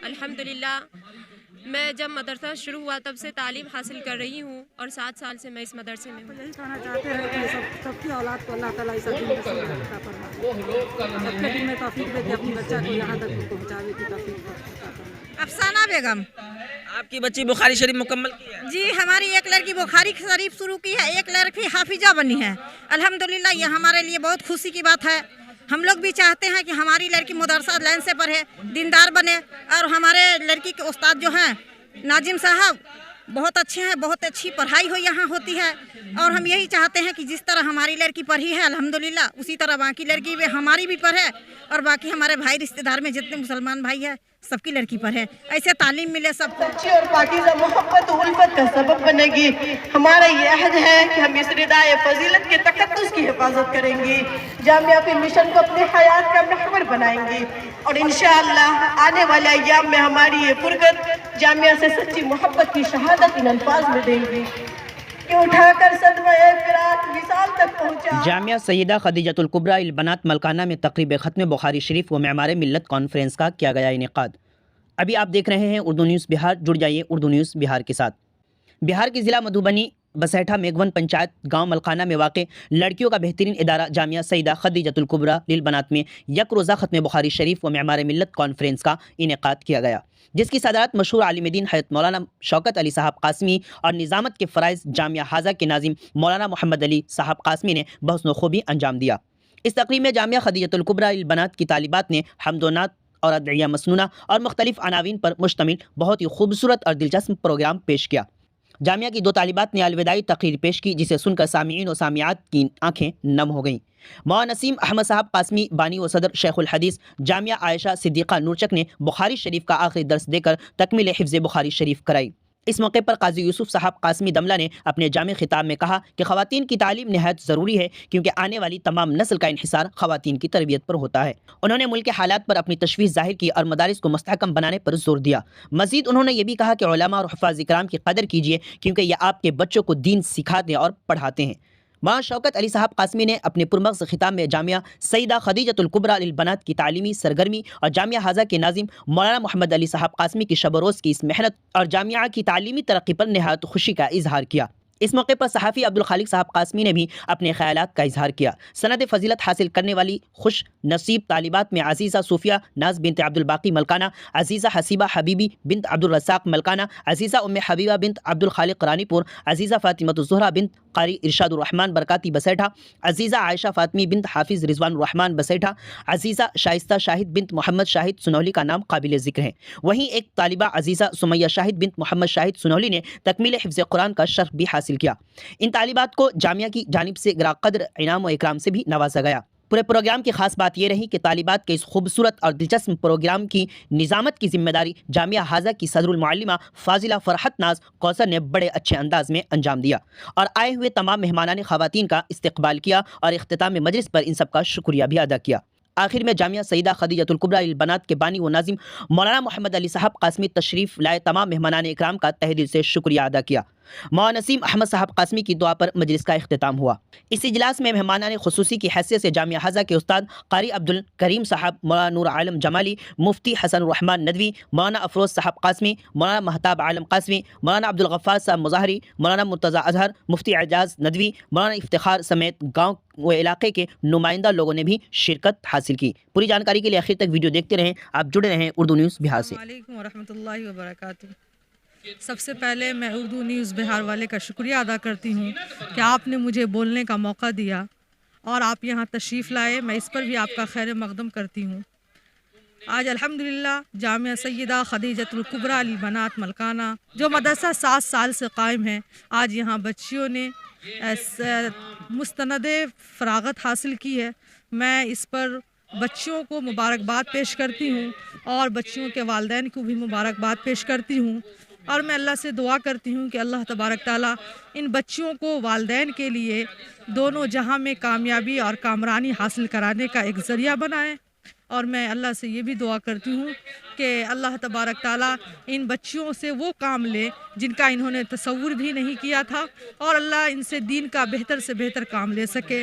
الحمدللہ میں جب مدرسہ شروع ہوا تب سے تعلیم حاصل کر رہی ہوں اور 7 سال سے میں اس مدرسے میں ہوں۔ یہی کہنا چاہتے ہیں کہ سب کی اولاد کو اللہ تعالیٰ اس دین عطا فرمائے، سب کے دل میں توفیق دے کہ اپنی بچہ کو یہاں تک پہنچانے کی توفیق عطا فرمائے۔ افسانہ بیگم۔ آپ کی بچی بخاری شریف مکمل کی ہے؟ جی ہماری ایک لڑکی بخاری شریف شروع کی ہے، ایک لڑکی حافظہ بنی ہے۔ الحمدللہ یہ ہمارے لیے بہت خوشی کی بات ہے۔ ہم لوگ بھی چاہتے ہیں کہ ہماری لڑکی مدرسہ لائن سے پڑھے، دیندار بنے، اور ہمارے لڑکی کے استاد جو ہیں ناظم صاحب بہت اچھے ہیں، بہت اچھی پڑھائی یہاں ہوتی ہے، اور ہم یہی چاہتے ہیں کہ جس طرح ہماری لڑکی پڑھی ہے الحمدللہ اسی طرح باقی لڑکی بھی ہماری بھی پڑھے، اور باقی ہمارے بھائی رشتہ دار میں جتنے مسلمان بھائی ہیں سب کی لڑکی پڑھے، ایسے تعلیم ملے سب کو۔ اچھی اور پاکیزہ محبت و الفت کا سبب بنے گی۔ ہمارا یہ عہد ہے کہ ہم اس ردائے فضیلت کے تقدس کی حفاظت کریں گی، جامعہ فی مشن کو اپنے حیات کا محور بنائیں گی، اور انشاءاللہ آنے والے ایام میں ہماری یہ فرقت جامعہ سے سچی محبت کی شہادت ان الفاظ میں دیں گی کہ اٹھا کر صدمہ فراق وصال تک پہنچا۔ جامعہ سیدہ خدیجۃ الکبریٰ البنات ملکانہ میں تقریب ختم بخاری شریف و معمار ملت کانفرنس کا کیا گیا انعقاد۔ ابھی آپ دیکھ رہے ہیں اردو نیوز بہار، جڑ جائیے اردو نیوز بہار کے ساتھ۔ بہار کے ضلع مدھوبنی بسیٹھا میگون پنچایت گاؤں ملکانہ میں واقع لڑکیوں کا بہترین ادارہ جامعہ سیدہ خدیجۃ الکبریٰ للبنات میں یک روزہ ختم بخاری شریف و معمار ملت کانفرنس کا انعقاد کیا گیا، جس کی صدارت مشہور عالم دین حضرت مولانا شوکت علی صاحب قاسمی اور نظامت کے فرائض جامعہ حاضہ کے ناظم مولانا محمد علی صاحب قاسمی نے بحسن و خوبی انجام دیا۔ اس تقریب میں جامعہ خدیجۃ الکبریٰ للبنات کی طالبات نے حمد و نعت اور ادعیہ مسنونہ اور مختلف عناوین پر مشتمل بہت ہی خوبصورت اور دلچسپ پروگرام پیش کیا۔ جامعہ کی 2 طالبات نے الوداعی تقریر پیش کی، جسے سن کر سامعین و سامعات کی آنکھیں نم ہو گئیں۔ مولانا نسیم احمد صاحب قاسمی بانی و صدر شیخ الحدیث جامعہ عائشہ صدیقہ نورچک نے بخاری شریف کا آخری درس دے کر تکمیل حفظ بخاری شریف کرائی۔ اس موقع پر قاضی یوسف صاحب قاسمی دملہ نے اپنے جامع خطاب میں کہا کہ خواتین کی تعلیم نہایت ضروری ہے، کیونکہ آنے والی تمام نسل کا انحصار خواتین کی تربیت پر ہوتا ہے۔ انہوں نے ملک کے حالات پر اپنی تشویش ظاہر کی اور مدارس کو مستحکم بنانے پر زور دیا۔ مزید انہوں نے یہ بھی کہا کہ علماء اور حفاظ اکرام کی قدر کیجیے، کیونکہ یہ آپ کے بچوں کو دین سکھاتے اور پڑھاتے ہیں۔ مولانا شوکت علی صاحب قاسمی نے اپنے پرمغز خطاب میں جامعہ سیدہ خدیجۃ الکبریٰ للبنات کی تعلیمی سرگرمی اور جامعہ حاضہ کے ناظم مولانا محمد علی صاحب قاسمی کی شب و روز کی اس محنت اور جامعہ کی تعلیمی ترقی پر نہایت خوشی کا اظہار کیا۔ اس موقع پر صحافی عبدالخالق صاحب قاسمی نے بھی اپنے خیالات کا اظہار کیا۔ سند فضیلت حاصل کرنے والی خوش نصیب طالبات میں عزیزہ صوفیہ ناز بنت عبدالباقی ملکانہ، عزیزہ حسیبہ حبیبی بنت عبدالرزاق ملکانہ، عزیزہ ام حبیبہ بنت عبدالخالق رانی پور، عزیزہ فاطمۃ الزہرا بنت قاری ارشاد الرحمن برکاتی بسیٹھا، عزیزہ عائشہ فاطمی بنت حافظ رضوان الرحمن بسیٹھا، عزیزہ شائستہ شاہد بنت محمد شاہد سنولی کا نام قابل ذکر ہے۔ وہیں ایک طالبہ عزیزہ سمیہ شاہد بنت محمد شاہد سنولی نے تکمیل حفظ قرآن کا شرف بھی حاصل کیا۔ ان طالبات کو جامعہ کی جانب سے گراں قدر انعام و اکرام سے بھی نوازا گیا۔ پورے پروگرام کی خاص بات یہ رہی کہ طالبات کے اس خوبصورت اور دلچسپ پروگرام کی نظامت کی ذمہ داری جامعہ حاضہ کی صدر المعلمہ فاضلہ فرحت ناز کوثر نے بڑے اچھے انداز میں انجام دیا، اور آئے ہوئے تمام مہمانان خواتین کا استقبال کیا اور اختتام مجلس پر ان سب کا شکریہ بھی ادا کیا۔ آخر میں جامعہ سیدہ خدیجۃ الکبریٰ للبنات کے بانی و ناظم مولانا محمد علی صاحب قاسمی تشریف لائے تمام مہمانان اکرام کا تہ دل سے شکریہ ادا کیا۔ مولانا نسیم احمد صاحب قاسمی کی دعا پر مجلس کا اختتام ہوا۔ اس اجلاس میں مہمانان خصوصی کی حیثیت سے جامعہ حاضہ کے استاد قاری عبدالکریم صاحب، مولانا نور عالم جمالی، مفتی حسن الرحمن ندوی، مولانا افروز صاحب قاسمی، مولانا مہتاب عالم قاسمی، مولانا عبدالغفار صاحب مظاہری، مولانا مرتضیٰ اظہر، مفتی اعجاز ندوی، مولانا افتخار سمیت گاؤں و علاقے کے نمائندہ لوگوں نے بھی شرکت حاصل کی۔ پوری جانکاری کے لیے آخر تک ویڈیو دیکھتے رہیں، آپ جڑے رہیں اردو نیوز بہار سے۔ السلام علیکم ورحمۃ اللہ وبرکاتہ۔ سب سے پہلے میں اردو نیوز بہار والے کا شکریہ ادا کرتی ہوں کہ آپ نے مجھے بولنے کا موقع دیا اور آپ یہاں تشریف لائے، میں اس پر بھی آپ کا خیر مقدم کرتی ہوں۔ آج الحمدللہ جامعہ سیدہ خدیجۃ الکبریٰ للبنات ملکانہ جو مدرسہ 7 سال سے قائم ہے، آج یہاں بچیوں نے مستند فراغت حاصل کی ہے۔ میں اس پر بچیوں کو مبارکباد پیش کرتی ہوں اور بچیوں کے والدین کو بھی مبارکباد پیش کرتی ہوں، اور میں اللہ سے دعا کرتی ہوں کہ اللہ تبارک تعالیٰ ان بچیوں کو والدین کے لیے دونوں جہاں میں کامیابی اور کامرانی حاصل کرانے کا ایک ذریعہ بنائے، اور میں اللہ سے یہ بھی دعا کرتی ہوں کہ اللہ تبارک تعالیٰ ان بچیوں سے وہ کام لے جن کا انہوں نے تصور بھی نہیں کیا تھا، اور اللہ ان سے دین کا بہتر سے بہتر کام لے سکے۔